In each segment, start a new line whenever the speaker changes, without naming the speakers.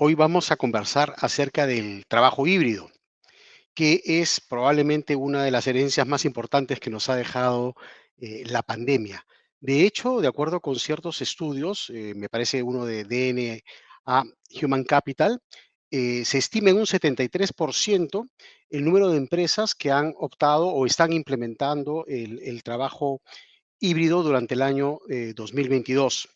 Hoy vamos a conversar acerca del trabajo híbrido, que es probablemente una de las herencias más importantes que nos ha dejado la pandemia. De hecho, de acuerdo con ciertos estudios, me parece uno de DNA Human Capital, se estima en un 73% el número de empresas que han optado o están implementando el trabajo híbrido durante el año 2022.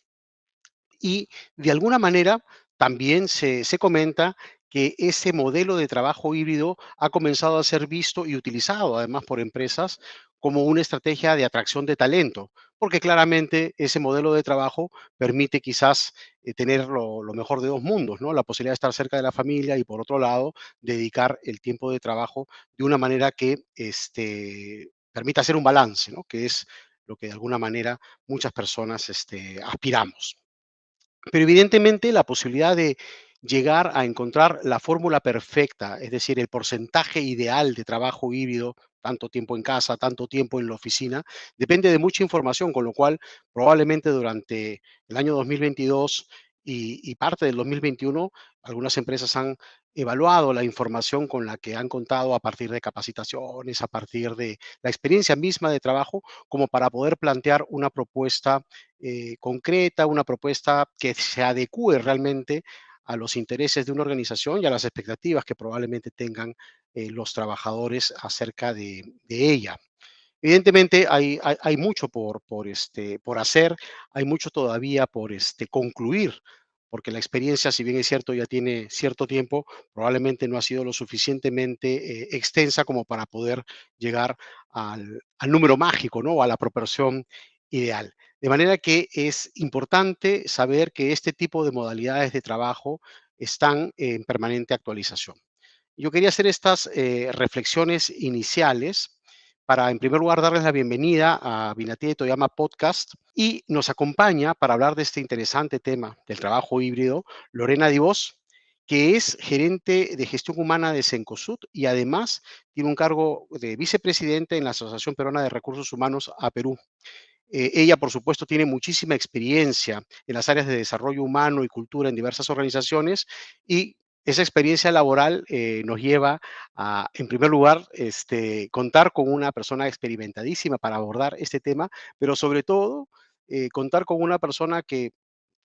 Y de alguna manera también se comenta que ese modelo de trabajo híbrido ha comenzado a ser visto y utilizado además por empresas como una estrategia de atracción de talento, porque claramente ese modelo de trabajo permite quizás tener lo mejor de dos mundos, ¿no? La posibilidad de estar cerca de la familia y por otro lado dedicar el tiempo de trabajo de una manera que permita hacer un balance, ¿no? Que es lo que de alguna manera muchas personas aspiramos. Pero evidentemente la posibilidad de llegar a encontrar la fórmula perfecta, es decir, el porcentaje ideal de trabajo híbrido, tanto tiempo en casa, tanto tiempo en la oficina, depende de mucha información, con lo cual probablemente durante el año 2022 y parte del 2021, algunas empresas han evaluado la información con la que han contado a partir de capacitaciones, a partir de la experiencia misma de trabajo, como para poder plantear una propuesta concreta, una propuesta que se adecue realmente a los intereses de una organización y a las expectativas que probablemente tengan los trabajadores acerca de ella. Evidentemente hay mucho por hacer, hay mucho todavía por concluir, porque la experiencia, si bien es cierto, ya tiene cierto tiempo, probablemente no ha sido lo suficientemente extensa como para poder llegar al número mágico, ¿no? O a la proporción ideal. De manera que es importante saber que este tipo de modalidades de trabajo están en permanente actualización. Yo quería hacer estas reflexiones iniciales para, en primer lugar, darles la bienvenida a Binatí de Toyama Podcast y nos acompaña para hablar de este interesante tema del trabajo híbrido Lorena Divos, que es gerente de gestión humana de Cencosud y además tiene un cargo de vicepresidente en la Asociación Peruana de Recursos Humanos a Perú. Ella, por supuesto, tiene muchísima experiencia en las áreas de desarrollo humano y cultura en diversas organizaciones y esa experiencia laboral nos lleva a, en primer lugar, contar con una persona experimentadísima para abordar este tema, pero sobre todo contar con una persona que,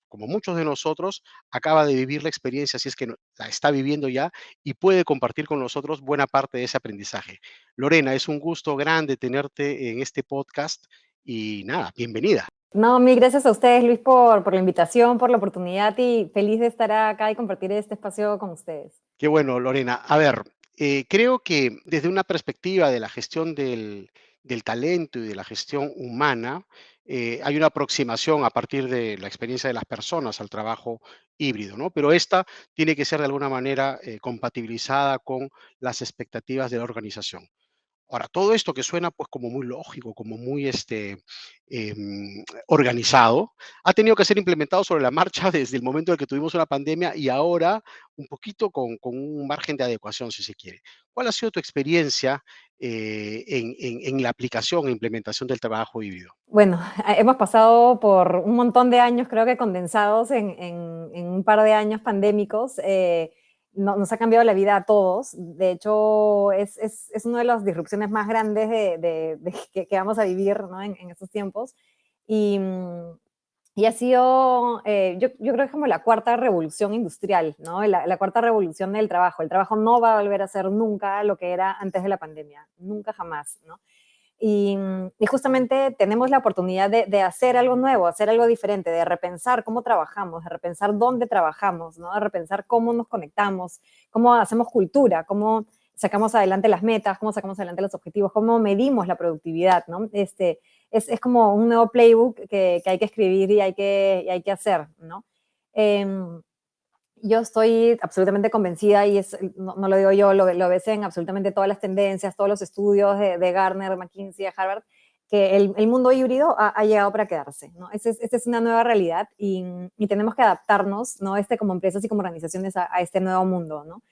como muchos de nosotros, acaba de vivir la experiencia, si es que la está viviendo ya, y puede compartir con nosotros buena parte de ese aprendizaje. Lorena, es un gusto grande tenerte en este podcast y nada, bienvenida.
No, mil gracias a ustedes, Luis, por la invitación, por la oportunidad y feliz de estar acá y compartir este espacio con ustedes.
Qué bueno, Lorena. A ver, creo que desde una perspectiva de la gestión del talento y de la gestión humana, hay una aproximación a partir de la experiencia de las personas al trabajo híbrido, ¿no? Pero esta tiene que ser de alguna manera compatibilizada con las expectativas de la organización. Ahora, todo esto que suena pues como muy lógico, como muy organizado, ha tenido que ser implementado sobre la marcha desde el momento en que tuvimos una pandemia y ahora un poquito con un margen de adecuación, si se quiere. ¿Cuál ha sido tu experiencia en la aplicación e implementación del trabajo híbrido?
Bueno, hemos pasado por un montón de años, creo que condensados en un par de años pandémicos. Nos ha cambiado la vida a todos. De hecho, es una de las disrupciones más grandes que vamos a vivir, ¿no? En estos tiempos. Y, y ha sido, yo creo que es como la cuarta revolución industrial, ¿no? La cuarta revolución del trabajo. El trabajo no va a volver a ser nunca lo que era antes de la pandemia, nunca jamás, ¿no? Y justamente tenemos la oportunidad de hacer algo nuevo, hacer algo diferente, de repensar cómo trabajamos, de repensar dónde trabajamos, ¿no? De repensar cómo nos conectamos, cómo hacemos cultura, cómo sacamos adelante las metas, cómo sacamos adelante los objetivos, cómo medimos la productividad, ¿no? Es como un nuevo playbook que hay que escribir y hay que hacer, ¿no? Eh, yo estoy absolutamente convencida, y no lo digo yo, lo ves en absolutamente todas las tendencias, todos los estudios de Gartner, McKinsey, Harvard, que el mundo híbrido ha llegado para quedarse, ¿no? Esta es una nueva realidad y tenemos que adaptarnos, ¿no? Como empresas y como organizaciones a este nuevo mundo, ¿no?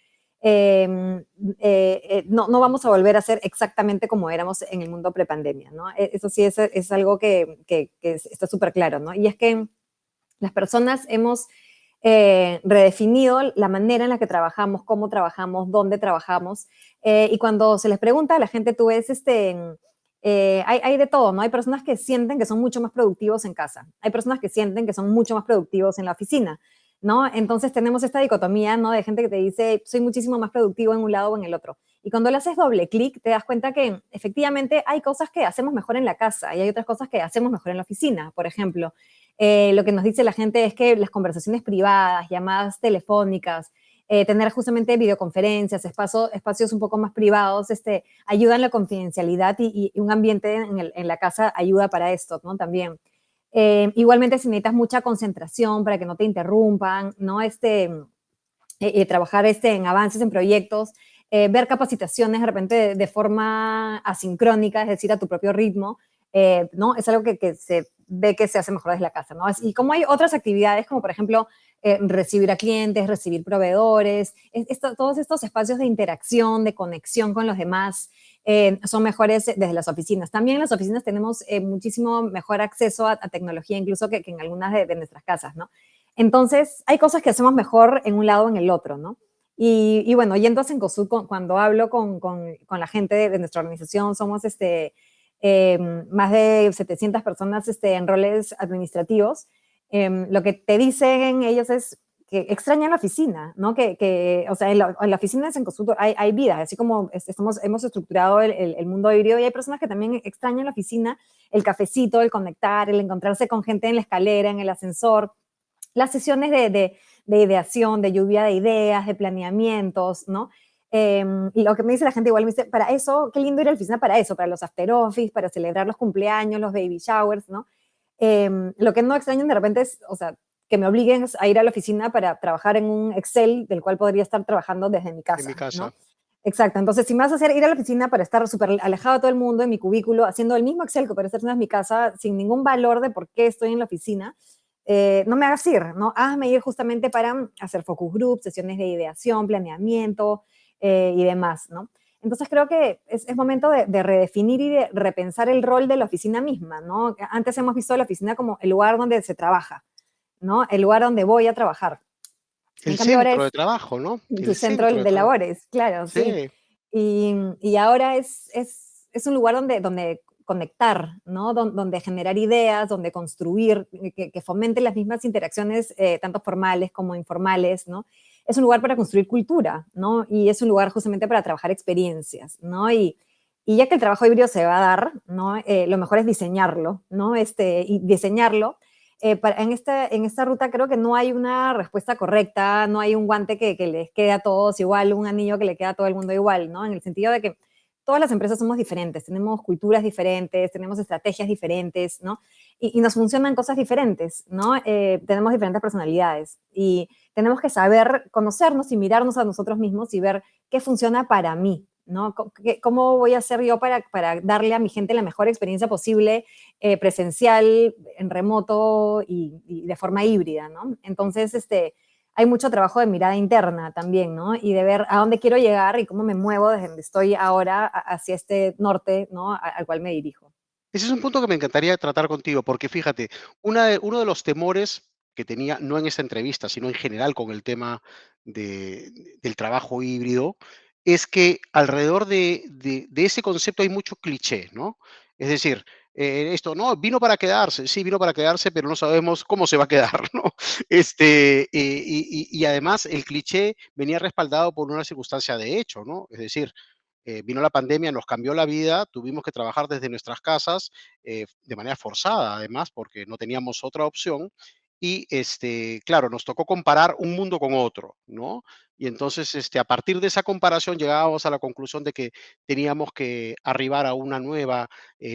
No vamos a volver a ser exactamente como éramos en el mundo prepandemia, ¿no? Eso sí es algo que está súper claro, ¿no? Y es que las personas hemos redefinido la manera en la que trabajamos, cómo trabajamos, dónde trabajamos. Y cuando se les pregunta a la gente, tú ves, hay de todo, ¿no? Hay personas que sienten que son mucho más productivos en casa. Hay personas que sienten que son mucho más productivos en la oficina, ¿no? Entonces tenemos esta dicotomía, ¿no? De gente que te dice, soy muchísimo más productivo en un lado o en el otro. Y cuando le haces doble clic, te das cuenta que efectivamente hay cosas que hacemos mejor en la casa y hay otras cosas que hacemos mejor en la oficina. Por ejemplo, lo que nos dice la gente es que las conversaciones privadas, llamadas telefónicas, tener justamente videoconferencias, espacios un poco más privados, ayudan a la confidencialidad y un ambiente en la casa ayuda para esto, ¿no? También. Igualmente, si necesitas mucha concentración para que no te interrumpan, ¿no? Trabajar en avances en proyectos, ver capacitaciones de repente de forma asincrónica, es decir, a tu propio ritmo, ¿no? Es algo que se ve que se hace mejor desde la casa, ¿no? Y como hay otras actividades, como por ejemplo recibir a clientes, recibir proveedores, todos estos espacios de interacción, de conexión con los demás, son mejores desde las oficinas. También en las oficinas tenemos muchísimo mejor acceso a tecnología, incluso que en algunas de nuestras casas, ¿no? Entonces, hay cosas que hacemos mejor en un lado o en el otro, ¿no? Bueno, yendo a Cencosud, cuando hablo con la gente de nuestra organización, somos más de 700 personas en roles administrativos. Lo que te dicen ellos es que extrañan la oficina, ¿no? O sea, en la oficina de Cencosud hay vida, así como hemos estructurado el mundo híbrido y hay personas que también extrañan la oficina, el cafecito, el conectar, el encontrarse con gente en la escalera, en el ascensor, las sesiones de ideación, de lluvia de ideas, de planeamientos, ¿no? Y lo que me dice la gente igual me dice, para eso, qué lindo ir a la oficina para eso, para los after office, para celebrar los cumpleaños, los baby showers, ¿no? Lo que no extraño de repente es, o sea, que me obliguen a ir a la oficina para trabajar en un Excel del cual podría estar trabajando desde mi
En mi
casa,
casa.
¿no? Exacto, entonces si me vas a hacer ir a la oficina para estar súper alejado de todo el mundo en mi cubículo, haciendo el mismo Excel que podría estar haciendo en mi casa, sin ningún valor de por qué estoy en la oficina, no me hagas ir, ¿no? Hazme ir justamente para hacer focus group, sesiones de ideación, planeamiento y demás, ¿no? Entonces creo que es momento de redefinir y de repensar el rol de la oficina misma, ¿no? Antes hemos visto la oficina como el lugar donde se trabaja, ¿no? El lugar donde voy a trabajar. En
El
cambio ahora
centro
es
de trabajo, ¿no?
tu
El
centro
centro de
de
trabajo.
labores, claro, sí.
Sí.
Y ahora es un lugar donde conectar, ¿no? Donde generar ideas, donde construir, que fomente las mismas interacciones, tanto formales como informales, ¿no? Es un lugar para construir cultura, ¿no? Y es un lugar justamente para trabajar experiencias, ¿no? Y ya que el trabajo híbrido se va a dar, ¿no? Lo mejor es diseñarlo, ¿no? Y diseñarlo en esta ruta creo que no hay una respuesta correcta, no hay un guante que les quede a todos igual, un anillo que le quede a todo el mundo igual, ¿no? En el sentido de que todas las empresas somos diferentes, tenemos culturas diferentes, tenemos estrategias diferentes, ¿no? Y nos funcionan cosas diferentes, ¿no? Tenemos diferentes personalidades y tenemos que saber conocernos y mirarnos a nosotros mismos y ver qué funciona para mí, ¿no? ¿Cómo voy a hacer yo para darle a mi gente la mejor experiencia posible presencial, en remoto y de forma híbrida, ¿no? Entonces, hay mucho trabajo de mirada interna también, ¿no? Y de ver a dónde quiero llegar y cómo me muevo desde donde estoy ahora hacia este norte, ¿no? Al cual me dirijo.
Ese es un punto que me encantaría tratar contigo, porque fíjate, uno de los temores que tenía, no en esta entrevista, sino en general con el tema del trabajo híbrido, es que alrededor de ese concepto hay mucho cliché, ¿no? Es decir, esto, no, vino para quedarse, sí, vino para quedarse, pero no sabemos cómo se va a quedar, ¿no? Y además el cliché venía respaldado por una circunstancia de hecho, ¿no? Es decir, vino la pandemia, nos cambió la vida, tuvimos que trabajar desde nuestras casas de manera forzada, además, porque no teníamos otra opción. Y claro, nos tocó comparar un mundo con otro, ¿no? Y entonces, a partir de esa comparación, llegábamos a la conclusión de que teníamos que arribar a una nueva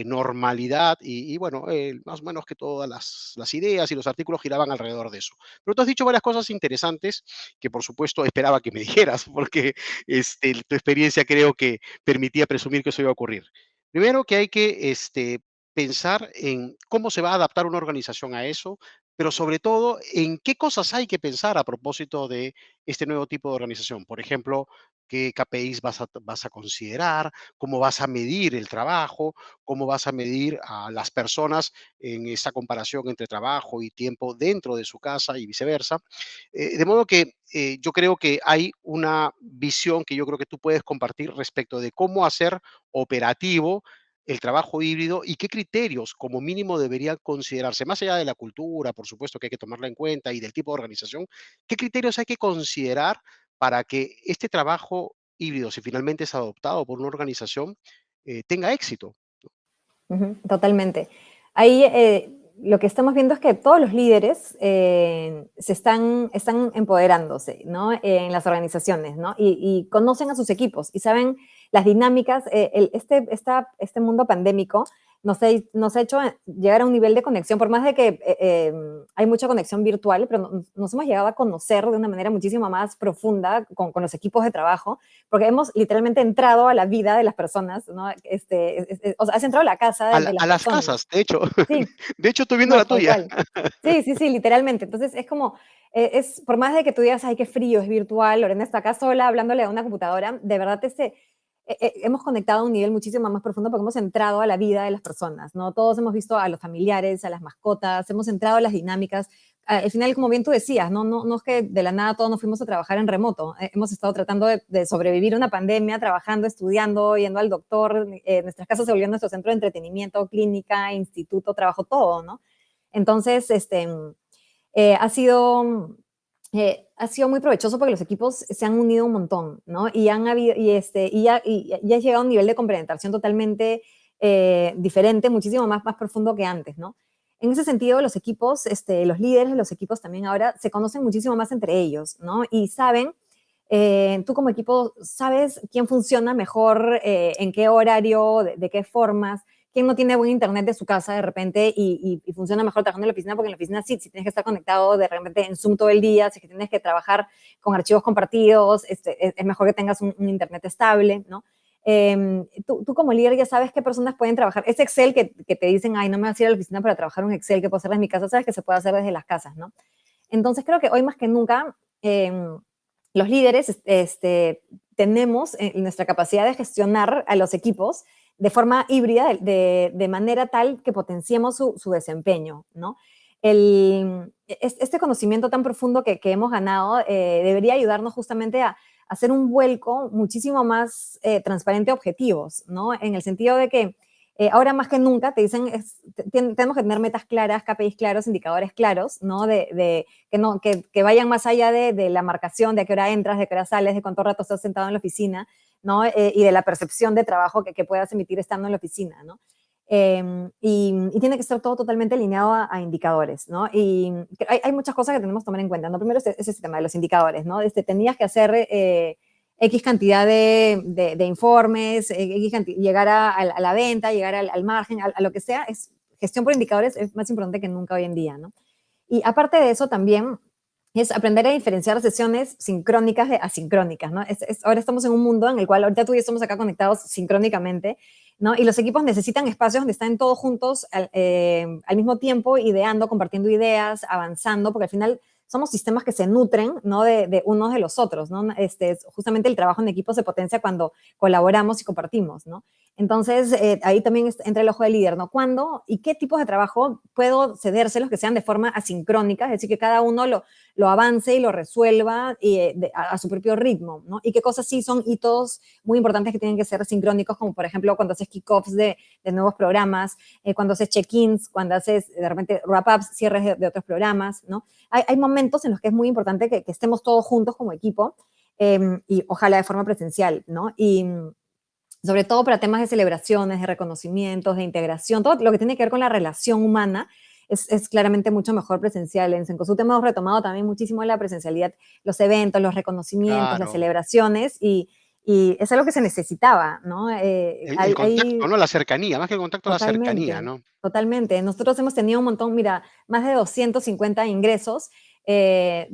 normalidad y bueno, más o menos que todas las ideas y los artículos giraban alrededor de eso. Pero tú has dicho varias cosas interesantes que, por supuesto, esperaba que me dijeras, porque tu experiencia creo que permitía presumir que eso iba a ocurrir. Primero que hay que pensar en cómo se va a adaptar una organización a eso, pero sobre todo en qué cosas hay que pensar a propósito de este nuevo tipo de organización. Por ejemplo, qué KPIs vas a considerar, cómo vas a medir el trabajo, cómo vas a medir a las personas en esa comparación entre trabajo y tiempo dentro de su casa y viceversa. De modo que yo creo que hay una visión que yo creo que tú puedes compartir respecto de cómo hacer operativo el trabajo híbrido y qué criterios como mínimo deberían considerarse, más allá de la cultura, por supuesto que hay que tomarla en cuenta y del tipo de organización, qué criterios hay que considerar para que este trabajo híbrido, si finalmente es adoptado por una organización, tenga éxito.
Ujú, totalmente. Ahí lo que estamos viendo es que todos los líderes están empoderándose, ¿no? En las organizaciones, ¿no? Y conocen a sus equipos y saben las dinámicas. Este mundo pandémico nos ha hecho llegar a un nivel de conexión, por más de que hay mucha conexión virtual, pero nos hemos llegado a conocer de una manera muchísimo más profunda con los equipos de trabajo, porque hemos literalmente entrado a la vida de las personas, ¿no? O sea, has entrado a la casa de las
A las
personas.
casas, de hecho,
Sí,
de hecho estoy viendo
no,
la
tal
tuya.
cual. Sí, sí, sí, literalmente. Entonces es como, por más de que tú digas, ay, qué frío, es virtual, Lorena está acá sola hablándole a una computadora, de verdad hemos conectado a un nivel muchísimo más profundo porque hemos entrado a la vida de las personas, ¿no? Todos hemos visto a los familiares, a las mascotas, hemos entrado a las dinámicas. Al final, como bien tú decías, no es que de la nada todos nos fuimos a trabajar en remoto. Hemos estado tratando de sobrevivir una pandemia, trabajando, estudiando, yendo al doctor. Nuestras casas se volvieron nuestro centro de entretenimiento, clínica, instituto, trabajo, todo, ¿no? Entonces, eh, ha sido, ha sido muy provechoso porque los equipos se han unido un montón, ¿no? Y han habido, y ha llegado a un nivel de complementación totalmente diferente, muchísimo más profundo que antes, ¿no? En ese sentido, los equipos, los líderes de los equipos también ahora se conocen muchísimo más entre ellos, ¿no? Y saben, tú como equipo sabes quién funciona mejor, en qué horario, de qué formas, quién no tiene buen internet de su casa de repente y funciona mejor trabajando en la oficina, porque en la oficina sí, si tienes que estar conectado de repente en Zoom todo el día, si tienes que trabajar con archivos compartidos, es mejor que tengas un internet estable, ¿no? Tú como líder ya sabes qué personas pueden trabajar. Ese Excel que te dicen, ay, no me vas a ir a la oficina para trabajar un Excel que puedo hacer desde mi casa, sabes que se puede hacer desde las casas, ¿no? Entonces creo que hoy más que nunca los líderes tenemos nuestra capacidad de gestionar a los equipos de forma híbrida, de manera tal que potenciemos su desempeño, ¿no? Este conocimiento tan profundo que hemos ganado debería ayudarnos justamente a hacer un vuelco muchísimo más transparente a objetivos, ¿no? En el sentido de que ahora más que nunca te dicen, tenemos que tener metas claras, KPIs claros, indicadores claros, ¿no? Que vayan más allá de la marcación, de a qué hora entras, de a qué hora sales, de cuánto rato estás sentado en la oficina, ¿no? Y de la percepción de trabajo que puedas emitir estando en la oficina, ¿no? Y tiene que estar todo totalmente alineado a indicadores, ¿no? Y hay muchas cosas que tenemos que tomar en cuenta, ¿no? Primero es ese tema de los indicadores, ¿no? Tenías que hacer X cantidad de informes, llegar a la venta, llegar al margen, a lo que sea, gestión por indicadores es más importante que nunca hoy en día, ¿no? Y aparte de eso también es aprender a diferenciar sesiones sincrónicas de asincrónicas, ¿no? Ahora estamos en un mundo en el cual ahorita tú y yo estamos acá conectados sincrónicamente, ¿no? Y los equipos necesitan espacios donde están todos juntos al mismo tiempo, ideando, compartiendo ideas, avanzando, porque al final somos sistemas que se nutren, ¿no? De unos de los otros, ¿no? Justamente el trabajo en equipo se potencia cuando colaboramos y compartimos, ¿no? Entonces, ahí también entra el ojo del líder, ¿no? ¿Cuándo y qué tipos de trabajo puedo cedérselos que sean de forma asincrónica? Es decir, que cada uno lo avance y lo resuelva a su propio ritmo, ¿no? Y qué cosas sí son hitos muy importantes que tienen que ser sincrónicos, como por ejemplo cuando haces kickoffs de nuevos programas, cuando haces check-ins, cuando haces de repente wrap-ups, cierres de otros programas, ¿no? Hay momentos en los que es muy importante que estemos todos juntos como equipo y ojalá de forma presencial, ¿no? Y sobre todo para temas de celebraciones, de reconocimientos, de integración, todo lo que tiene que ver con la relación humana es claramente mucho mejor presencial. En Cencosud hemos retomado también muchísimo la presencialidad, los eventos, los reconocimientos, las
Claro.
celebraciones y es algo que se necesitaba, ¿no?
El contacto, ¿no? La cercanía, más que el contacto, la cercanía,
Totalmente,
¿no?
totalmente. Nosotros hemos tenido un montón, mira, más de 250 ingresos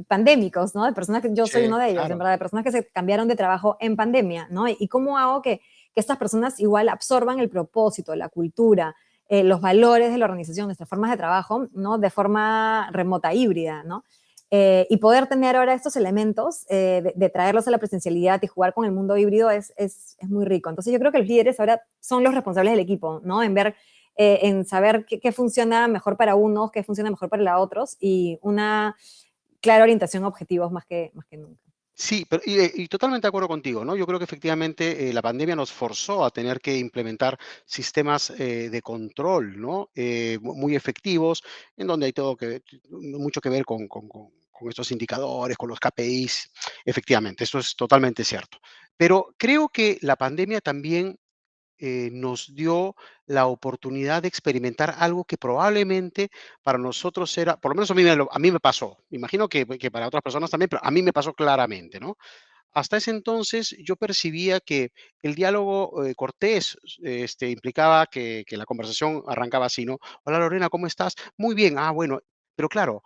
pandémicos, ¿no? De personas que yo soy
Sí,
uno de ellos, en
claro.
verdad, de personas que se cambiaron de trabajo en pandemia, ¿no? Y cómo hago que estas personas igual absorban el propósito, la cultura, los valores de la organización, nuestras formas de trabajo, ¿no? De forma remota, híbrida, ¿no? Y poder tener ahora estos elementos, de traerlos a la presencialidad y jugar con el mundo híbrido es muy rico. Entonces yo creo que los líderes ahora son los responsables del equipo, ¿no? En ver, en saber qué funciona mejor para unos, qué funciona mejor para otros, y una clara orientación a objetivos más que nunca.
Sí, pero y totalmente de acuerdo contigo, ¿no? Yo creo que efectivamente, la pandemia nos forzó a tener que implementar sistemas, de control, ¿no? Muy efectivos, en donde hay todo que mucho que ver con estos indicadores, con los KPIs. Efectivamente, eso es totalmente cierto. Pero creo que la pandemia también nos dio la oportunidad de experimentar algo que probablemente para nosotros era, por lo menos a mí me pasó, me imagino que para otras personas también, pero a mí me pasó claramente, ¿no? Hasta ese entonces yo percibía que el diálogo cortés implicaba que la conversación arrancaba así, ¿no? Hola Lorena, ¿cómo estás? Muy bien, ah, bueno, pero claro,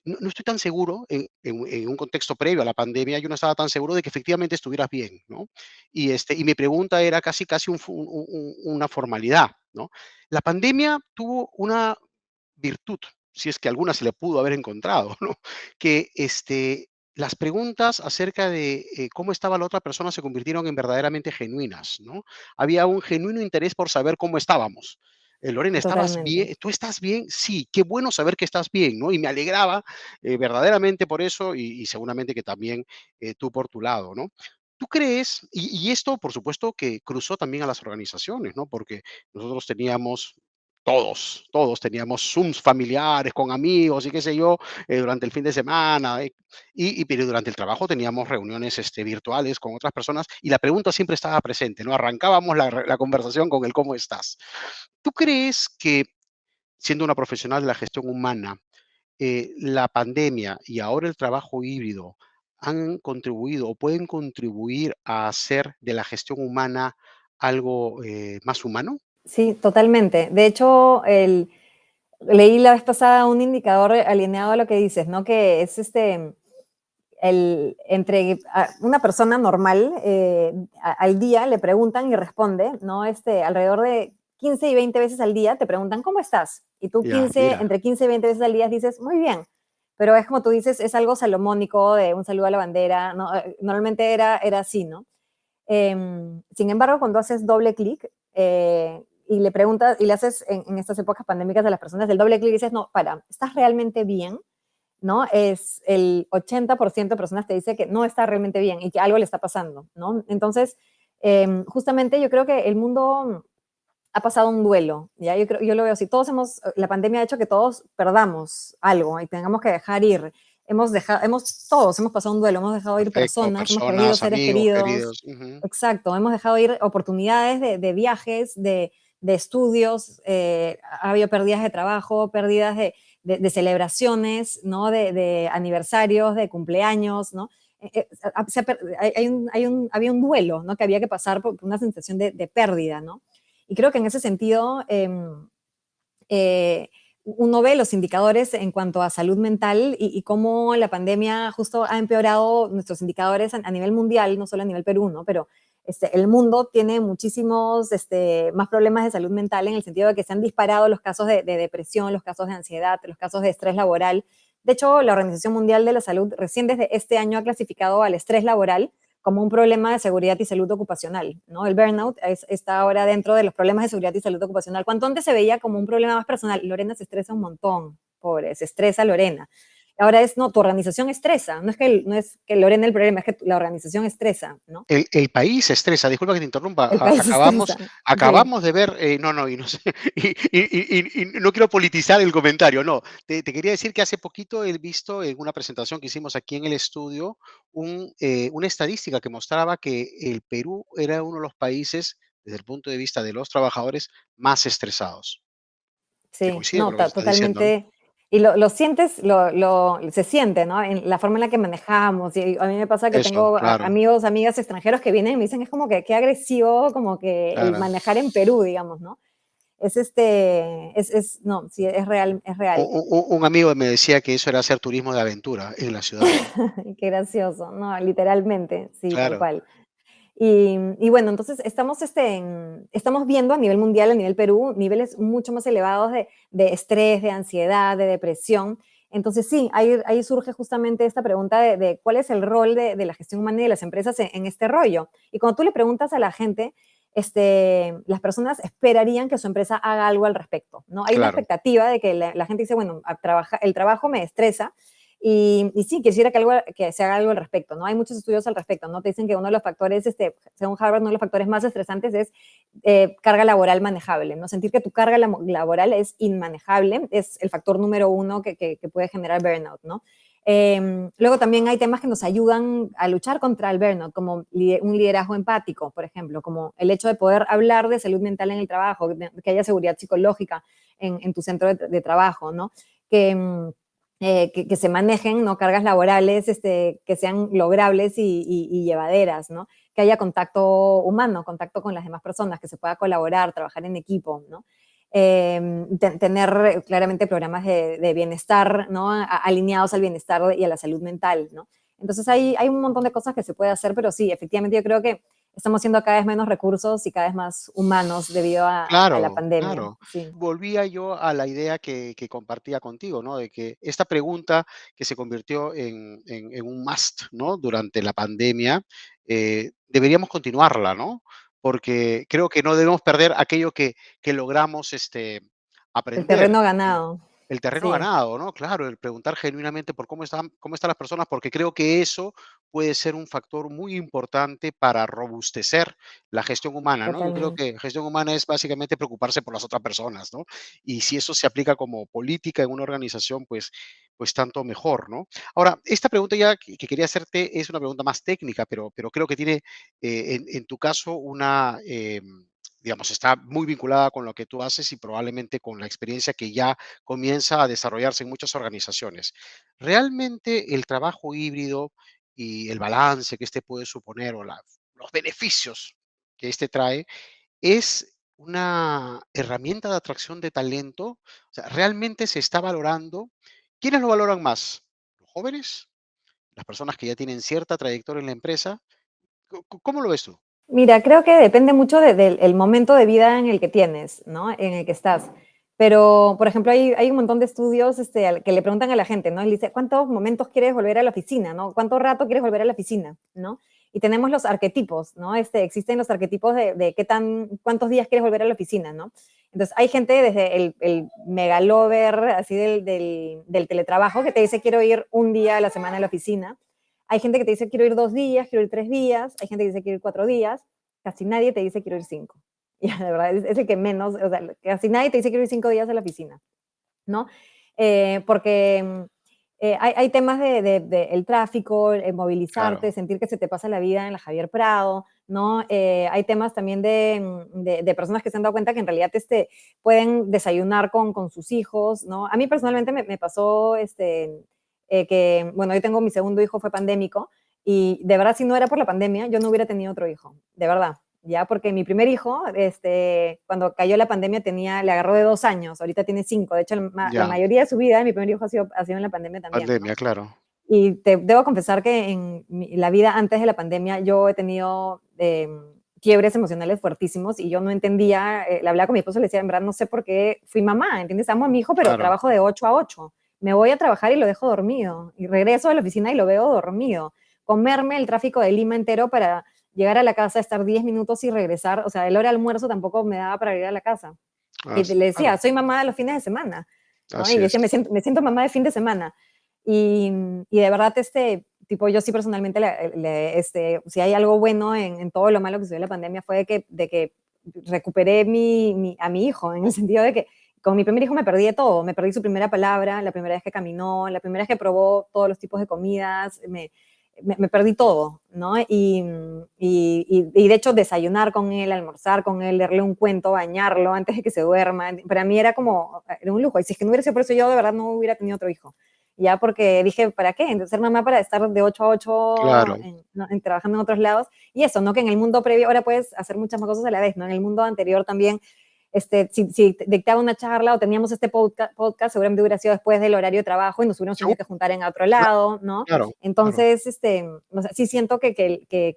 no estoy tan seguro, en un contexto previo a la pandemia, yo no estaba tan seguro de que efectivamente estuvieras bien, ¿no? Y mi pregunta era casi una formalidad, ¿no? La pandemia tuvo una virtud, si es que alguna se le pudo haber encontrado, ¿no? Que, las preguntas acerca de, cómo estaba la otra persona se convirtieron en verdaderamente genuinas, ¿no? Había un genuino interés por saber cómo estábamos. Lorena, ¿estabas bien?
Totalmente.
¿Tú estás bien? Sí, qué bueno saber que estás bien, ¿no? Y me alegraba, verdaderamente por eso y seguramente que también, tú por tu lado, ¿no? ¿Tú crees? Y esto, por supuesto, que cruzó también a las organizaciones, ¿no? Porque nosotros teníamos todos teníamos Zooms familiares con amigos y qué sé yo, durante el fin de semana, pero durante el trabajo teníamos reuniones, virtuales con otras personas y la pregunta siempre estaba presente, ¿no? Arrancábamos la conversación con el ¿cómo estás? ¿Tú crees que, siendo una profesional de la gestión humana, la pandemia y ahora el trabajo híbrido han contribuido o pueden contribuir a hacer de la gestión humana algo, más humano?
Sí, totalmente. De hecho, leí la vez pasada un indicador alineado a lo que dices, ¿no? Que es entre una persona normal, al día le preguntan y responde, ¿no? Alrededor de 15 y 20 veces al día te preguntan, ¿cómo estás? Y tú
Ya, mira,
entre 15 y 20 veces al día dices, muy bien. Pero es como tú dices, es algo salomónico de un saludo a la bandera, ¿no? Normalmente era así, ¿no? Sin embargo, cuando haces doble clic, y le preguntas, y le haces en estas épocas pandémicas a las personas el doble clic y dices, no, ¿estás realmente bien? ¿No? Es el 80% de personas te dice que no está realmente bien y que algo le está pasando, ¿no? Entonces, justamente yo creo que el mundo ha pasado un duelo, ¿ya? Yo lo veo así, la pandemia ha hecho que todos perdamos algo y tengamos que dejar ir. Todos hemos pasado un duelo, hemos dejado ir
perfecto,
personas, hemos perdido
personas,
seres
amigos,
queridos,
queridos. Ujú.
exacto, hemos dejado ir oportunidades de viajes, de estudios, ha habido pérdidas de trabajo, pérdidas de celebraciones, ¿no? De aniversarios, de cumpleaños, ¿no? Había un duelo, ¿no? Que había que pasar por una sensación de pérdida, ¿no? Y creo que en ese sentido, eh, uno ve los indicadores en cuanto a salud mental y cómo la pandemia justo ha empeorado nuestros indicadores a nivel mundial, no solo a nivel Perú, ¿no? Pero el mundo tiene muchísimos más problemas de salud mental en el sentido de que se han disparado los casos de depresión, los casos de ansiedad, los casos de estrés laboral. De hecho, la Organización Mundial de la Salud recién desde este año ha clasificado al estrés laboral como un problema de seguridad y salud ocupacional, ¿no? El burnout está ahora dentro de los problemas de seguridad y salud ocupacional. Cuanto antes se veía como un problema más personal, Lorena se estresa un montón, pobre, se estresa Lorena. Ahora no, tu organización estresa, no es que Lorena el problema, es que la organización estresa, ¿no?
El país se estresa, disculpa que te interrumpa,
El país estresa, sí.
acabamos de ver, no, y no sé, y no quiero politizar el comentario, no, te quería decir que hace poquito he visto en una presentación que hicimos aquí en el estudio, una estadística que mostraba que el Perú era uno de los países, desde el punto de vista de los trabajadores, más estresados, que
Sí,
coincide con
no,
lo que estás diciendo, ¿no?
totalmente. Y lo sientes, se siente, ¿no? En la forma en la que manejamos. Y a mí me pasa que
Eso,
tengo
claro,
amigos, amigas extranjeros que vienen y me dicen, es como que qué agresivo, como que el
claro.
manejar en Perú, digamos, ¿no? No, sí, es real, es
U
real.
u un amigo me decía que eso era hacer turismo de aventura en la ciudad, ¿no?
Qué gracioso, no, literalmente, sí, tal
Claro.
cual. Y bueno, entonces estamos viendo a nivel mundial, a nivel Perú, niveles mucho más elevados de estrés, de ansiedad, de depresión. Entonces sí, ahí surge justamente esta pregunta de cuál es el rol de la gestión humana y de las empresas en este rollo. Y cuando tú le preguntas a la gente, las personas esperarían que su empresa haga algo al respecto, ¿no? Hay una
Claro,
expectativa de que la gente dice, bueno, el trabajo me estresa, y sí, quisiera que se haga algo al respecto, ¿no? Hay muchos estudios al respecto, ¿no? Te dicen que uno de los factores, según Harvard, uno de los factores más estresantes es carga laboral manejable, ¿no? Sentir que tu carga laboral es inmanejable es el factor número uno que puede generar burnout, ¿no? Luego también hay temas que nos ayudan a luchar contra el burnout, como un liderazgo empático, por ejemplo, como el hecho de poder hablar de salud mental en el trabajo, que haya seguridad psicológica en tu centro de trabajo, ¿no? Que se manejen, ¿no? Cargas laborales que sean logrables y llevaderas, ¿no? Que haya contacto humano, contacto con las demás personas, que se pueda colaborar, trabajar en equipo, ¿no? Tener claramente programas de bienestar, ¿no? Alineados al bienestar y a la salud mental, ¿no? Entonces hay un montón de cosas que se puede hacer, pero sí, efectivamente yo creo que estamos siendo cada vez menos recursos y cada vez más humanos debido a la
claro,
pandemia,
claro.
sí.
Volvía yo a la idea que compartía contigo, ¿no? De que esta pregunta que se convirtió en un must, ¿no? Durante la pandemia, deberíamos continuarla, ¿no? Porque creo que no debemos perder aquello que logramos,
El
aprender.
terreno ganado,
El terreno
sí,
ganado, ¿no? Claro, el preguntar genuinamente por cómo están las personas, porque creo que eso puede ser un factor muy importante para robustecer la gestión humana, ¿no? Yo creo
totalmente.
que gestión humana es básicamente preocuparse por las otras personas, ¿no? Y si eso se aplica como política en una organización, pues tanto mejor, ¿no? Ahora, esta pregunta ya que quería hacerte es una pregunta más técnica, pero creo que tiene, en tu caso, digamos, está muy vinculada con lo que tú haces y probablemente con la experiencia que ya comienza a desarrollarse en muchas organizaciones. ¿Realmente el trabajo híbrido y el balance que este puede suponer o los beneficios que este trae es una herramienta de atracción de talento? O sea, ¿realmente se está valorando? ¿Quiénes lo valoran más? ¿Los jóvenes? ¿Las personas que ya tienen cierta trayectoria en la empresa? ¿Cómo lo ves tú?
Mira, creo que depende mucho del el momento de vida en el que tienes, ¿no? En el que estás. Pero, por ejemplo, hay un montón de estudios que le preguntan a la gente, ¿no? Y le dice, ¿cuántos momentos quieres volver a la oficina, ¿no? ¿Cuánto rato quieres volver a la oficina, ¿no? Y tenemos los arquetipos, ¿no? Existen los arquetipos de cuántos días quieres volver a la oficina, ¿no? Entonces, hay gente desde el megalover, así del teletrabajo, que te dice, quiero ir un día a la semana a la oficina. Hay gente que te dice quiero ir 2 días, quiero ir 3 días, hay gente que dice quiero ir 4 días, casi nadie te dice quiero ir 5. Ya, de verdad, es el que menos, o sea, casi nadie te dice quiero ir 5 días a la oficina, ¿no? Porque hay temas de el tráfico, el movilizarte,
Claro,
sentir que se te pasa la vida en la Javier Prado, ¿no? Hay temas también de personas que se han dado cuenta que en realidad pueden desayunar con sus hijos, ¿no? A mí personalmente me pasó que, bueno, yo tengo mi segundo hijo, fue pandémico, y de verdad, si no era por la pandemia, yo no hubiera tenido otro hijo, de verdad. Ya, porque mi primer hijo, cuando cayó la pandemia, le agarró de 2 años, ahorita tiene 5. De hecho, la
ya,
mayoría de su vida, mi primer hijo ha sido en la pandemia también, ¿no?
pandemia, claro.
Y te debo confesar que en la vida antes de la pandemia yo he tenido quiebres emocionales fuertísimos y yo no entendía, le hablaba con mi esposo y le decía, en verdad no sé por qué fui mamá, ¿entiendes? Amo a mi hijo, pero
Claro.
trabajo de 8 a 8. Me voy a trabajar y lo dejo dormido. Y regreso a la oficina y lo veo dormido. Comerme el tráfico de Lima entero para llegar a la casa, estar 10 minutos y regresar. O sea, el hora de almuerzo tampoco me daba para ir a la casa. Y le
Claro,
decía, soy mamá de los fines de semana, ¿no? Y
así
le
es.
decía, me siento mamá de fin de semana. Y de verdad, tipo, yo sí personalmente, si hay algo bueno en todo lo malo que sucedió en la pandemia fue de que recuperé a mi hijo, en el sentido de que con mi primer hijo me perdí de todo, me perdí su primera palabra, la primera vez que caminó, la primera vez que probó todos los tipos de comidas, me perdí todo, ¿no? Y de hecho desayunar con él, almorzar con él, leerle un cuento, bañarlo antes de que se duerma, para mí era un lujo. Y si es que no hubiera sido por eso, yo de verdad no hubiera tenido otro hijo. Ya porque dije, ¿para qué? Entonces, ser mamá para estar de 8 a 8
Claro,
¿no? Trabajando en otros lados. Y eso, ¿no? Que en el mundo previo, ahora puedes hacer muchas más cosas a la vez, ¿no? En el mundo anterior también si dictaba una charla o teníamos este podcast, seguramente hubiera sido después del horario de trabajo y nos hubiéramos tenido
seguro,
que juntar en otro lado, ¿no?
claro, claro.
Entonces, o sea, sí siento que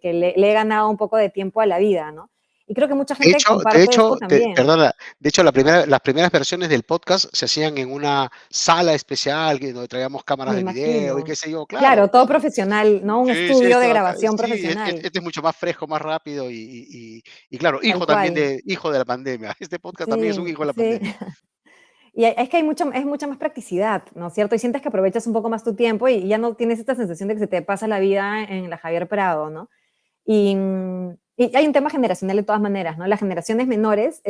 le he ganado un poco de tiempo a la vida, ¿no? Y creo que mucha
De
gente
hecho de
comparte esto
hecho, te
también,
perdona, de hecho, las primeras versiones del podcast se hacían en una sala especial, que donde traíamos cámaras
me
de video y
imagino.
qué sé yo,
Claro,
claro,
todo profesional, ¿no? Un
sí, sí,
estudio de
esto acá
grabación
sí,
profesional,
este es mucho más fresco, más rápido y claro,
tal cual.
hijo de la pandemia. Este podcast también es un
Sí,
hijo de la
sí.
pandemia.
Y es que es mucha más practicidad, ¿no es cierto? Y sientes que aprovechas un poco más tu tiempo y ya no tienes esta sensación de que se te pasa la vida en la Javier Prado, ¿no? Y hay un tema generacional de todas maneras, ¿no? Las generaciones menores,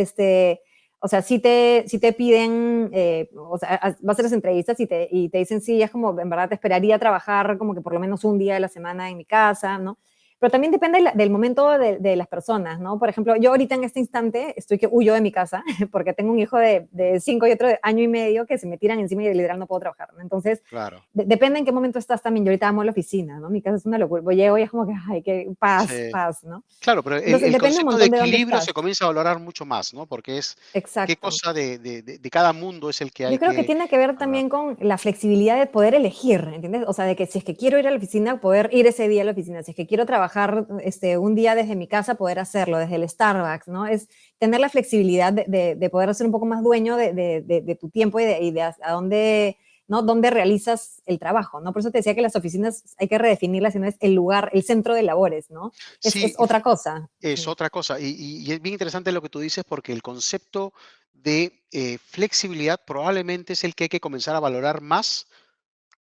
o sea, sí te piden, o sea, vas a hacer las entrevistas y te dicen, sí, es como, en verdad te esperaría trabajar como que por lo menos un día de la semana en mi casa, ¿no? Pero también depende del momento de las personas, ¿no? Por ejemplo, yo ahorita en este instante estoy que huyo de mi casa porque tengo un hijo de 5 y otro de año y medio que se me tiran encima y literal no puedo trabajar, ¿no? Entonces,
Claro,
depende en qué momento estás también. Yo ahorita amo la oficina, ¿no? Mi casa es una locura. Llego y es como que, ay, qué paz,
sí.
paz, ¿no?
Claro, pero
Entonces,
el
depende un
concepto de
montón de dónde
equilibrio
estás.
se comienza a valorar mucho más, ¿no? Porque es qué
Exacto.
cosa de cada mundo es el que hay
Yo creo que
que
tiene que ver
valorar.
también con la flexibilidad de poder elegir, ¿entiendes? O sea, de que si es que quiero ir a la oficina, poder ir ese día a la oficina. Si es que quiero trabajar un día desde mi casa, poder hacerlo, desde el Starbucks, ¿no? Es tener la flexibilidad de poder ser un poco más dueño de tu tiempo y de a dónde, ¿no? Dónde realizas el trabajo, ¿no? Por eso te decía que las oficinas hay que redefinirlas, si no es el lugar, el centro de labores, ¿no? Es
Sí,
otra cosa.
es
Sí,
otra cosa. Y es bien interesante lo que tú dices porque el concepto de flexibilidad probablemente es el que hay que comenzar a valorar más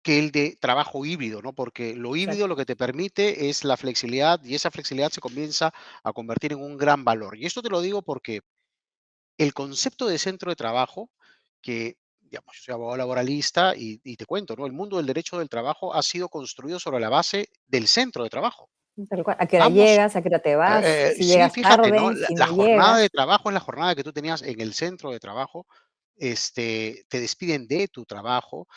que el de trabajo híbrido, ¿no? Porque lo híbrido lo
exacto.
que te permite es la flexibilidad y esa flexibilidad se comienza a convertir en un gran valor. Y esto te lo digo porque el concepto de centro de trabajo, que, digamos, yo soy abogado laboralista y te cuento, ¿no? El mundo del derecho del trabajo ha sido construido sobre la base del centro de trabajo.
Tal cual. ¿A qué hora
Vamos,
llegas? ¿A qué hora te vas? Si
sí,
llegas
fíjate, ¿no?
tarde,
La,
si
la
no
jornada
llegas.
de trabajo es la jornada que tú tenías en el centro de trabajo. Te despiden de tu trabajo,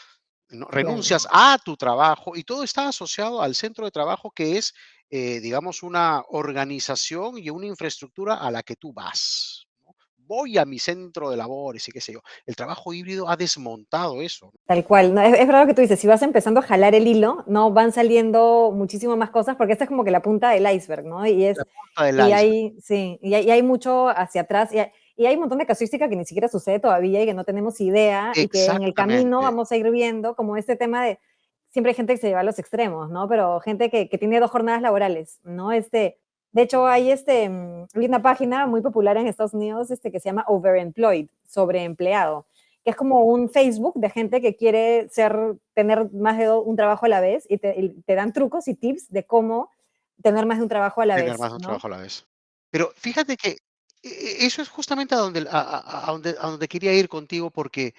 ¿no?
Claro.
Renuncias a tu trabajo y todo está asociado al centro de trabajo que es, digamos, una organización y una infraestructura a la que tú vas, ¿no? Voy a mi centro de labores y qué sé yo. El trabajo híbrido ha desmontado eso, ¿no?
Tal cual. No, es verdad lo que tú dices, si vas empezando a jalar el hilo, ¿no? Van saliendo muchísimas más cosas, porque esta es como que la punta del iceberg, ¿no?
La punta del iceberg.
Sí, y hay mucho hacia atrás, y hay un montón de casuística que ni siquiera sucede todavía y que no tenemos idea, y que en el camino
Exactamente.
vamos a ir viendo como este tema de, siempre hay gente que se lleva a los extremos, ¿no? Pero gente que tiene 2 jornadas laborales, ¿no? De hecho, hay una página muy popular en Estados Unidos que se llama Overemployed, sobreempleado, que es como un Facebook de gente que quiere tener más de un trabajo a la vez y te dan trucos y tips de cómo tener más de un trabajo a la
Tener más
vez,
de un
¿no?
trabajo a la vez. Pero fíjate que eso es justamente a donde quería ir contigo, porque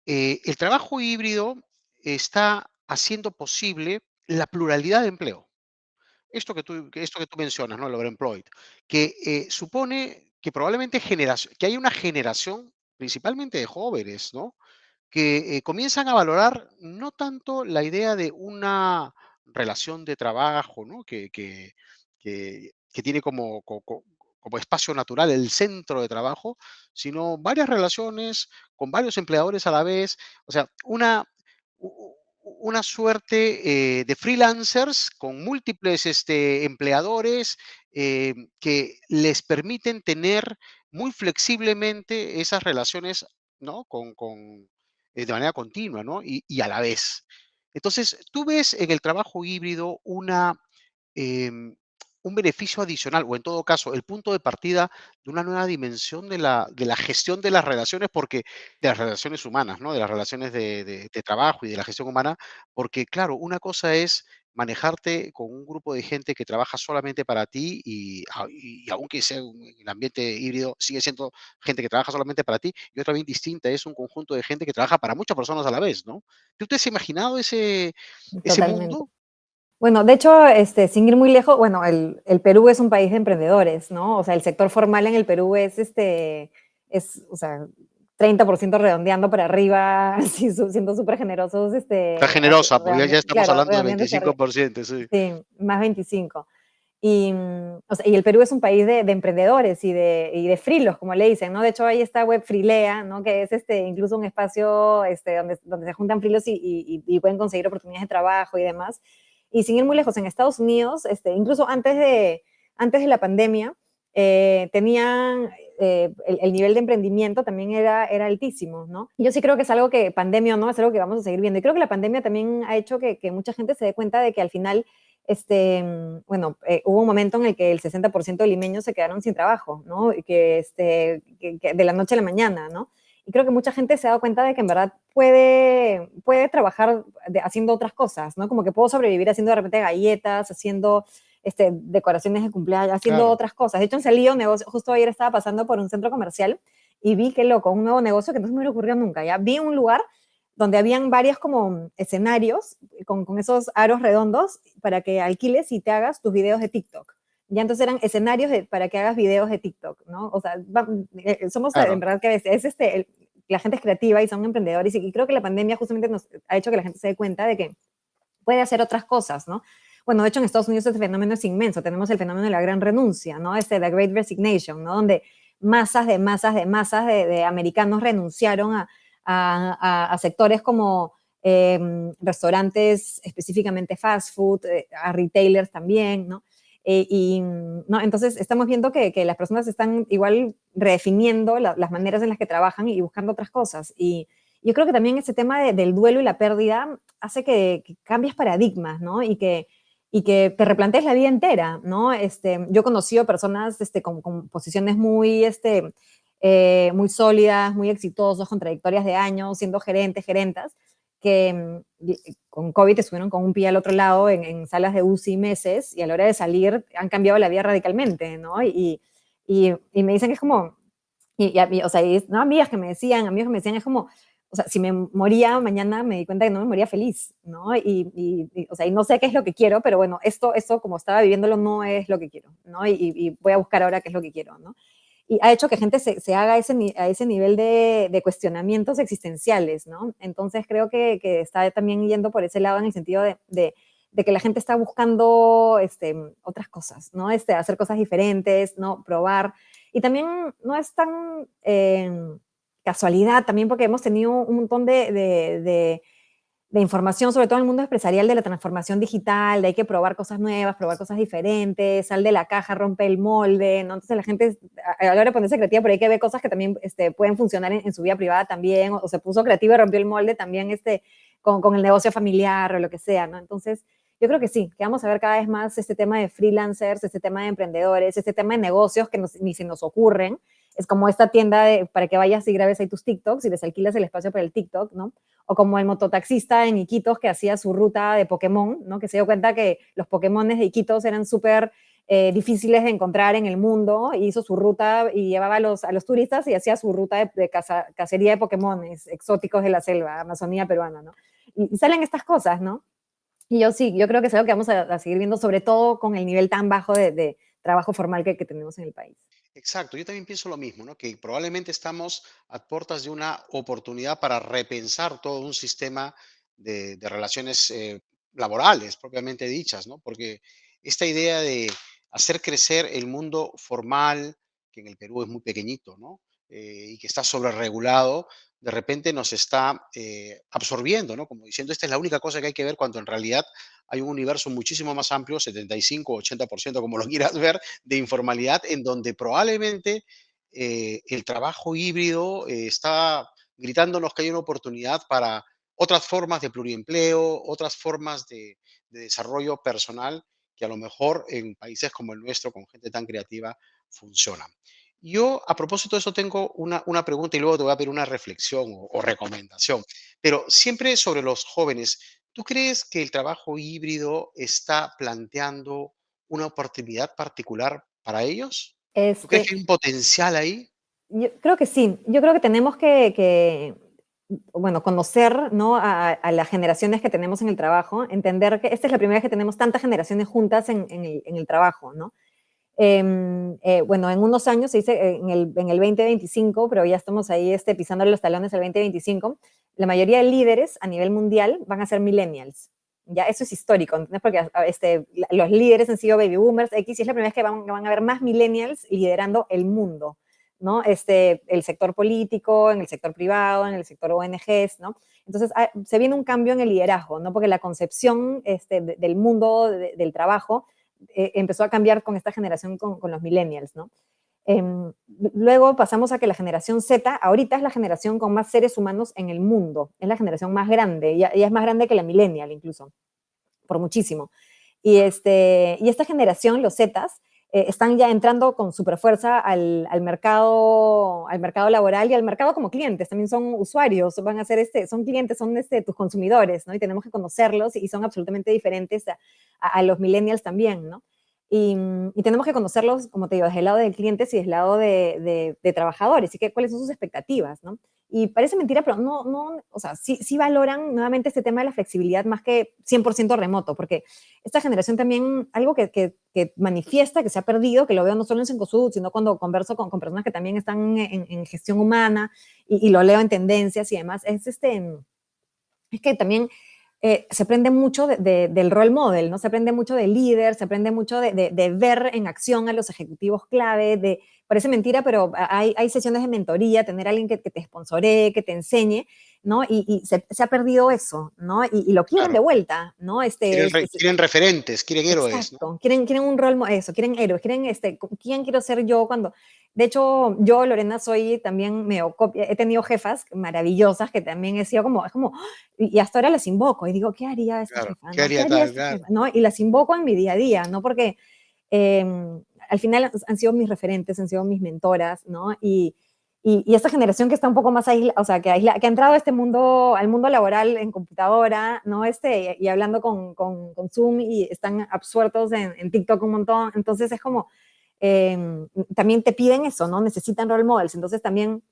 el trabajo híbrido está haciendo posible la pluralidad de empleo. Esto que tú mencionas, ¿no? El overemployed, que supone que probablemente que hay una generación, principalmente de jóvenes, ¿no? Que comienzan a valorar no tanto la idea de una relación de trabajo, ¿no? Que tiene como espacio natural el centro de trabajo, sino varias relaciones con varios empleadores a la vez, o sea, una suerte de freelancers con múltiples empleadores que les permiten tener muy flexiblemente esas relaciones, ¿no? De manera continua, ¿no? Y a la vez. Entonces, tú ves en el trabajo híbrido em, un beneficio adicional, o en todo caso, el punto de partida de una nueva dimensión de la gestión de las relaciones, porque de las relaciones humanas, ¿no? De las relaciones de trabajo y de la gestión humana, porque claro, una cosa es manejarte con un grupo de gente que trabaja solamente para ti y aunque sea el ambiente híbrido, sigue siendo gente que trabaja solamente para ti, y otra bien distinta es un conjunto de gente que trabaja para muchas personas a la vez, ¿no? ¿Tú te has imaginado ese
Totalmente.
mundo?
Bueno, de hecho, sin ir muy lejos, bueno, el Perú es un país de emprendedores, ¿no? O sea, el sector formal en el Perú o sea, 30% redondeando para arriba, así, siendo súper generosos,
Está generosa, porque ya estamos
claro,
hablando de
redondeando hacia arriba.
25%, sí.
Sí, más 25. O sea, y el Perú es un país de emprendedores y de frilos, como le dicen, ¿no? De hecho, hay esta web Frilea, ¿no? Que es incluso un espacio donde se juntan frilos y pueden conseguir oportunidades de trabajo y demás. Y sin ir muy lejos, en Estados Unidos, incluso antes de la pandemia, tenían el nivel de emprendimiento también era altísimo, ¿no? Yo sí creo que es algo que, pandemia o no, es algo que vamos a seguir viendo. Y creo que la pandemia también ha hecho que mucha gente se dé cuenta de que al final, bueno, hubo un momento en el que el 60% de limeños se quedaron sin trabajo, ¿no? Y que de la noche a la mañana, ¿no? Y creo que mucha gente se ha dado cuenta de que en verdad puede trabajar haciendo otras cosas, ¿no? Como que puedo sobrevivir haciendo de repente galletas, haciendo decoraciones de cumpleaños, haciendo
Claro,
otras cosas. De hecho, han salido negocios, justo ayer estaba pasando por un centro comercial y vi, qué loco, un nuevo negocio que no se me hubiera ocurrido nunca, ¿ya? Vi un lugar donde habían varios como escenarios con esos aros redondos para que alquiles y te hagas tus videos de TikTok. Ya entonces eran escenarios para que hagas videos de TikTok, ¿no? O sea, somos en
claro.
verdad que la gente es creativa y son emprendedores y creo que la pandemia justamente nos ha hecho que la gente se dé cuenta de que puede hacer otras cosas, ¿no? Bueno, de hecho en Estados Unidos este fenómeno es inmenso, tenemos el fenómeno de la gran renuncia, ¿no? The Great Resignation, ¿no? Donde masas de americanos renunciaron a sectores como restaurantes, específicamente fast food, a retailers también, ¿no? ¿no? Entonces estamos viendo que las personas están igual redefiniendo las maneras en las que trabajan y buscando otras cosas. Y yo creo que también ese tema del duelo y la pérdida hace que cambies paradigmas, ¿no? Y que te replantees la vida entera, ¿no? Yo he conocido personas con posiciones muy sólidas, muy exitosas, con trayectorias de años, siendo gerentes, gerentas, que con COVID estuvieron con un pie al otro lado en salas de UCI meses y a la hora de salir han cambiado la vida radicalmente, ¿no? Y me dicen que es como, o sea, no, amigos que me decían, es como, o sea, si me moría mañana me di cuenta que no me moría feliz, ¿no? O sea, y no sé qué es lo que quiero, pero bueno, esto como estaba viviéndolo no es lo que quiero, ¿no? Y voy a buscar ahora qué es lo que quiero, ¿no? Y ha hecho que gente se haga a ese nivel de cuestionamientos existenciales, ¿no? Entonces creo que está también yendo por ese lado en el sentido de que la gente está buscando otras cosas, ¿no? Hacer cosas diferentes, ¿no? Probar. Y también no es tan casualidad, también porque hemos tenido un montón de información, sobre todo en el mundo empresarial, de la transformación digital, de hay que probar cosas nuevas, probar cosas diferentes, sal de la caja, rompe el molde, ¿no? Entonces la gente, a la hora de ponerse creativa, por ahí que ve cosas que también pueden funcionar en su vida privada también, o se puso creativa y rompió el molde también con el negocio familiar o lo que sea, ¿no? Entonces, yo creo que sí, que vamos a ver cada vez más este tema de freelancers, este tema de emprendedores, este tema de negocios que ni se nos ocurren. Es como esta tienda para que vayas y grabes ahí tus TikToks y les alquilas el espacio para el TikTok, ¿no? O como el mototaxista en Iquitos que hacía su ruta de Pokémon, ¿no? Que se dio cuenta que los Pokémones de Iquitos eran súper difíciles de encontrar en el mundo, y hizo su ruta y llevaba a los turistas y hacía su ruta de cacería de Pokémones exóticos de la selva, Amazonía peruana, ¿no? Y salen estas cosas, ¿no? Y yo creo que es algo que vamos a seguir viendo, sobre todo con el nivel tan bajo de trabajo formal que tenemos en el país.
Exacto, yo también pienso lo mismo, ¿no? Que probablemente estamos a puertas de una oportunidad para repensar todo un sistema de relaciones laborales, propiamente dichas, ¿no? Porque esta idea de hacer crecer el mundo formal, que en el Perú es muy pequeñito, ¿no? Y que está sobreregulado, de repente nos está absorbiendo, ¿no? Como diciendo, esta es la única cosa que hay que ver, cuando en realidad hay un universo muchísimo más amplio, 75, 80%, como lo quieras ver, de informalidad, en donde probablemente el trabajo híbrido está gritándonos que hay una oportunidad para otras formas de pluriempleo, otras formas de desarrollo personal que a lo mejor en países como el nuestro, con gente tan creativa, funcionan. Yo, a propósito de eso, tengo una pregunta y luego te voy a pedir una reflexión o recomendación, pero siempre sobre los jóvenes. ¿Tú crees que el trabajo híbrido está planteando una oportunidad particular para ellos? ¿Tú crees
Este,
que hay un potencial ahí?
yo creo que sí, yo creo que tenemos bueno, conocer, ¿no? A las generaciones que tenemos en el trabajo, entender que esta es la primera vez que tenemos tantas generaciones juntas en el trabajo, ¿no? Bueno, en unos años, se dice en el 2025, pero ya estamos ahí pisándole los talones al 2025, la mayoría de líderes a nivel mundial van a ser millennials. Ya, eso es histórico, ¿entendés? Porque los líderes han sido baby boomers, X, y es la primera vez que van a haber más millennials liderando el mundo, ¿no? El sector político, en el sector privado, en el sector ONGs, ¿no? Entonces, se viene un cambio en el liderazgo, ¿no? Porque la concepción del mundo del trabajo empezó a cambiar con esta generación, con los millennials, ¿no? Luego pasamos a que la generación Z ahorita es la generación con más seres humanos en el mundo, es la generación más grande, ya es más grande que la millennial incluso, por muchísimo. Y esta generación, los Zetas, están ya entrando con super fuerza al mercado laboral y al mercado como clientes, también son usuarios, van a ser son clientes, son tus consumidores, ¿no? Y tenemos que conocerlos y son absolutamente diferentes a los millennials también, ¿no? Y tenemos que conocerlos, como te digo, desde el lado de clientes y desde el lado de trabajadores, y cuáles son sus expectativas, ¿no? Y parece mentira, pero no, o sea, sí valoran nuevamente este tema de la flexibilidad más que 100% remoto, porque esta generación también, algo que manifiesta, que se ha perdido, que lo veo no solo en Cencosud, sino cuando converso con personas que también están en gestión humana y lo leo en tendencias y demás, es que también se aprende mucho del role model, ¿no? Se aprende mucho del líder, se aprende mucho de ver en acción a los ejecutivos clave, parece mentira, pero hay sesiones de mentoría, tener a alguien que te sponsoree, que te enseñe, ¿no? Y se ha perdido eso, ¿no? Y lo quieren de
Claro.
vuelta, ¿no?
Quieren referentes, quieren héroes, ¿no?
Exacto, quieren un rol, eso, quieren héroes, quieren quién quiero ser yo cuando, de hecho, yo, Lorena, soy también medio copia, he tenido jefas maravillosas que también he sido como, es como, y hasta ahora las invoco y digo, ¿qué haría esta
Claro,
jefa?
¿qué
¿No? ¿Qué
haría
haría
tal?
esta
Claro.
jefa? ¿No? Y las invoco en mi día a día, ¿no? Porque eh, al final han sido mis referentes, han sido mis mentoras, ¿no? Y esta generación que está un poco más aislada, o sea, que ha entrado a este mundo, al mundo laboral en computadora, ¿no? Y hablando con Zoom y están absueltos en TikTok un montón. Entonces es como, también te piden eso, ¿no? Necesitan role models. Entonces también,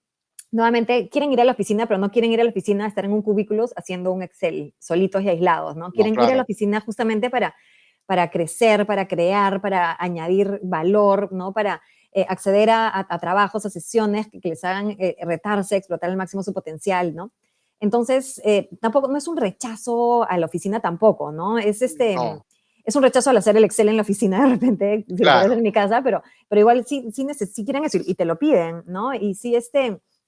nuevamente, quieren ir a la oficina, pero no quieren ir a la oficina a estar en un cubículo haciendo un Excel, solitos y aislados, ¿no?
No,
Quieren ir a la
claro.
oficina justamente para crecer, para crear, para añadir valor, ¿no? Para acceder a trabajos, a sesiones que les hagan retarse, explotar al máximo su potencial, ¿no? Entonces, tampoco, no es un rechazo a la oficina tampoco, ¿no?
No,
Es un rechazo al hacer el Excel en la oficina de repente, si lo puedo hacer
claro.
en mi casa, pero igual sí quieren eso y te lo piden, ¿no? Y sí,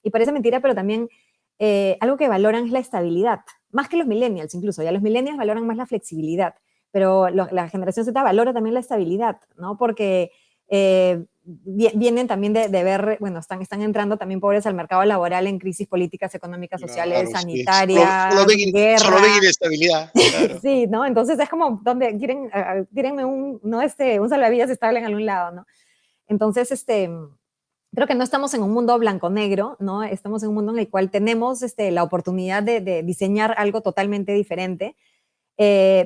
y parece mentira, pero también algo que valoran es la estabilidad, más que los millennials incluso, ya los millennials valoran más la flexibilidad, pero la generación Z valora también la estabilidad, ¿no? Porque vienen también de ver, bueno, están entrando también pobres al mercado laboral en crisis políticas, económicas, sociales,
Claro, sí. Solo
sanitarias,
ven
guerra.
inestabilidad, claro.
Sí, ¿no? Entonces es como, donde tírenme ¿no? Un salvavidas estable en algún lado, ¿no? Entonces, creo que no estamos en un mundo blanco-negro, ¿no? Estamos en un mundo en el cual tenemos la oportunidad de diseñar algo totalmente diferente,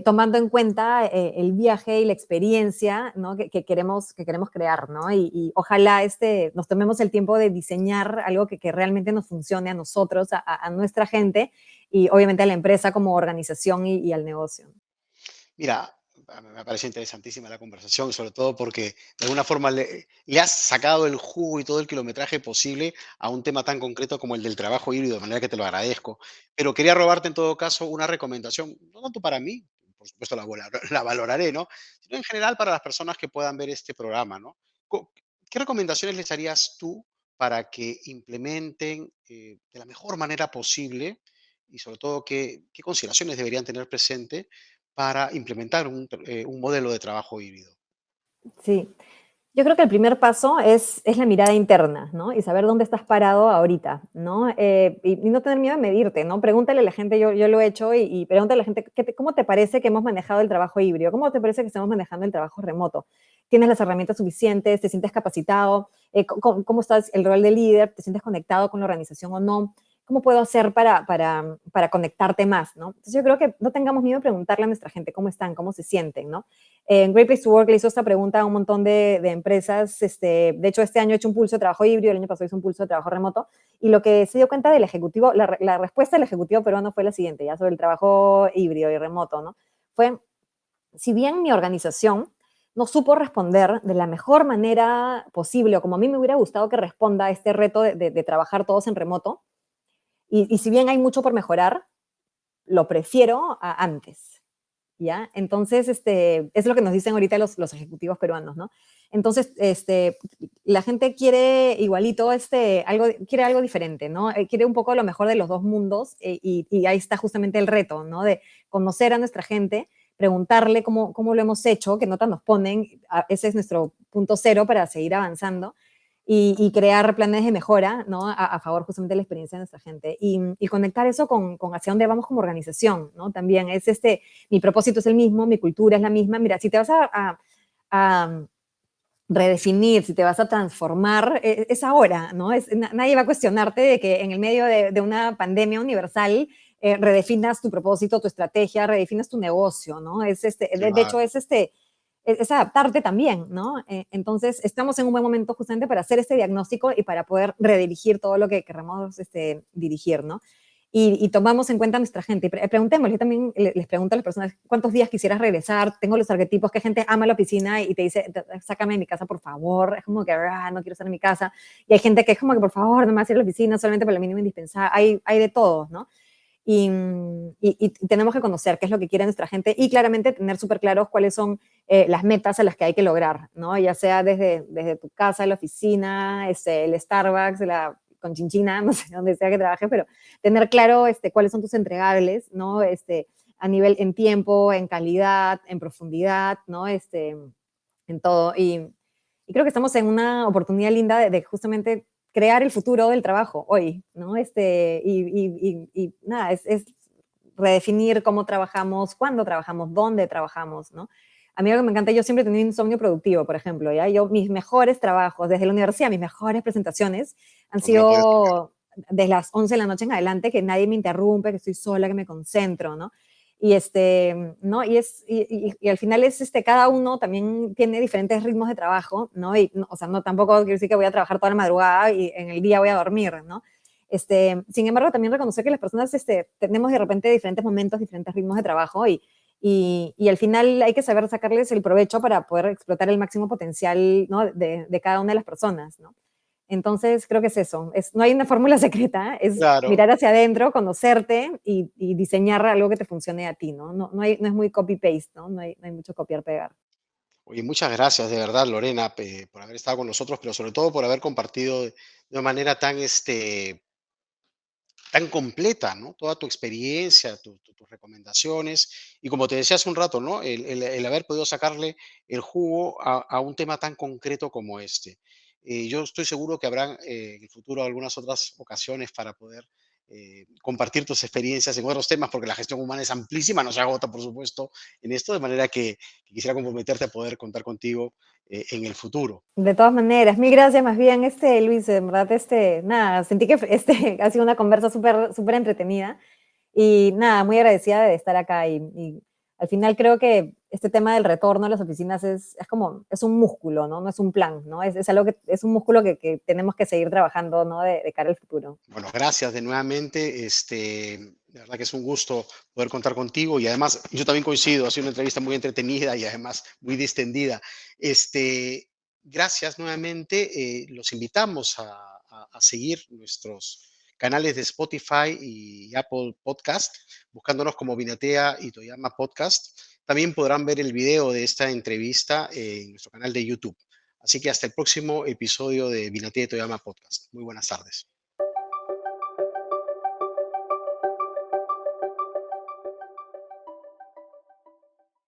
tomando en cuenta el viaje y la experiencia, ¿no? que queremos crear, ¿no? Y ojalá nos tomemos el tiempo de diseñar algo que realmente nos funcione a nosotros, a nuestra gente y obviamente a la empresa como organización y al negocio.
Mira, me parece interesantísima la conversación, sobre todo porque de alguna forma le has sacado el jugo y todo el kilometraje posible a un tema tan concreto como el del trabajo híbrido, de manera que te lo agradezco. Pero quería robarte en todo caso una recomendación, no tanto para mí, por supuesto la valoraré, ¿no? Sino en general para las personas que puedan ver este programa, ¿no? Co- ¿Qué recomendaciones les harías tú para que implementen de la mejor manera posible y sobre todo qué consideraciones deberían tener presente para implementar un modelo de trabajo híbrido?
Sí, yo creo que el primer paso es la mirada interna, ¿no? Y saber dónde estás parado ahorita, ¿no? Y no tener miedo a medirte, ¿no? Pregúntale a la gente, yo lo he hecho, y pregúntale a la gente, ¿cómo te parece que hemos manejado el trabajo híbrido? ¿Cómo te parece que estamos manejando el trabajo remoto? ¿Tienes las herramientas suficientes? ¿Te sientes capacitado? ¿Cómo estás el rol de líder? ¿Te sientes conectado con la organización o no? ¿Cómo puedo hacer para conectarte más, ¿no? Entonces yo creo que no tengamos miedo de preguntarle a nuestra gente cómo están, cómo se sienten, ¿no? En Great Place to Work le hizo esta pregunta a un montón de empresas. De hecho, este año he hecho un pulso de trabajo híbrido, el año pasado hice un pulso de trabajo remoto, y lo que se dio cuenta del ejecutivo, la respuesta del ejecutivo peruano fue la siguiente, ya sobre el trabajo híbrido y remoto, ¿no? Fue, si bien mi organización no supo responder de la mejor manera posible, o como a mí me hubiera gustado que responda a este reto de trabajar todos en remoto, y si bien hay mucho por mejorar, lo prefiero a antes. ¿Ya? Entonces, es lo que nos dicen ahorita los ejecutivos peruanos, ¿no? Entonces, la gente quiere igualito, quiere algo diferente, ¿no? Quiere un poco lo mejor de los dos mundos, y ahí está justamente el reto, ¿no? De conocer a nuestra gente, preguntarle cómo lo hemos hecho, qué notas nos ponen, ese es nuestro punto cero para seguir avanzando y crear planes de mejora, ¿no? A favor justamente de la experiencia de nuestra gente. Y conectar eso con hacia dónde vamos como organización, ¿no? También es mi propósito es el mismo, mi cultura es la misma. Mira, si te vas a redefinir, si te vas a transformar, es ahora, ¿no? Nadie va a cuestionarte de que en el medio de una pandemia universal redefinas tu propósito, tu estrategia, redefinas tu negocio, ¿no? De hecho,
Claro.
es adaptarte también, ¿no? Entonces, estamos en un buen momento justamente para hacer este diagnóstico y para poder redirigir todo lo que queremos dirigir, ¿no? Y tomamos en cuenta a nuestra gente. Preguntémosle, yo también les pregunto a las personas, ¿cuántos días quisieras regresar? Tengo los arquetipos que gente ama la oficina y te dice, sácame de mi casa, por favor. Es como que, no quiero estar en mi casa. Y hay gente que es como que, por favor, no me vas a ir a la oficina solamente por lo mínimo indispensable. Hay de todos, ¿no? Y tenemos que conocer qué es lo que quiere nuestra gente y claramente tener súper claros cuáles son las metas a las que hay que lograr, ¿no? Ya sea desde tu casa, la oficina, el Starbucks, la Conchinchina, no sé dónde sea que trabajes, pero tener claro cuáles son tus entregables, ¿no? A nivel en tiempo, en calidad, en profundidad, ¿no? En todo. Y creo que estamos en una oportunidad linda de justamente crear el futuro del trabajo hoy, ¿no? Y nada, es redefinir cómo trabajamos, cuándo trabajamos, dónde trabajamos, ¿no? A mí algo que me encanta, yo siempre he tenido insomnio productivo, por ejemplo, ¿ya? Mis mejores trabajos desde la universidad, mis mejores presentaciones han
No me lo puedo explicar.
sido desde las 11 de la noche en adelante, que nadie me interrumpe, que estoy sola, que me concentro, ¿no? ¿No? Y al final cada uno también tiene diferentes ritmos de trabajo, ¿no? O sea, no tampoco quiero decir que voy a trabajar toda la madrugada y en el día voy a dormir, ¿no? Sin embargo, también reconocer que las personas tenemos de repente diferentes momentos, diferentes ritmos de trabajo y al final hay que saber sacarles el provecho para poder explotar el máximo potencial, ¿no? de cada una de las personas, ¿no? Entonces, creo que es eso. No hay una fórmula secreta, es
Claro.
mirar hacia adentro, conocerte y diseñar algo que te funcione a ti, ¿no? No es muy copy-paste, ¿no? No hay mucho copiar-pegar.
Oye, muchas gracias de verdad, Lorena, por haber estado con nosotros, pero sobre todo por haber compartido de una manera tan completa, ¿no? Toda tu experiencia, tus recomendaciones. Y como te decía hace un rato, ¿no? El haber podido sacarle el jugo a un tema tan concreto como este. Yo estoy seguro que habrá en el futuro algunas otras ocasiones para poder compartir tus experiencias en otros temas, porque la gestión humana es amplísima, no se agota, por supuesto, en esto, de manera que quisiera comprometerte a poder contar contigo en el futuro.
De todas maneras, mil gracias más bien, Luis, en verdad, nada, sentí que ha sido una conversa súper, súper entretenida y nada, muy agradecida de estar acá y al final creo que este tema del retorno a las oficinas es un músculo, ¿no? No es un plan, ¿no? Es algo es un músculo que tenemos que seguir trabajando, ¿no? De cara al futuro.
Bueno, gracias de nuevamente. De verdad que es un gusto poder contar contigo y además yo también coincido, ha sido una entrevista muy entretenida y además muy distendida. Gracias nuevamente. Los invitamos a seguir nuestros canales de Spotify y Apple Podcast, buscándonos como Vinatea y Toyama Podcast. También podrán ver el video de esta entrevista en nuestro canal de YouTube. Así que hasta el próximo episodio de Vinatea y Toyama Podcast. Muy buenas tardes.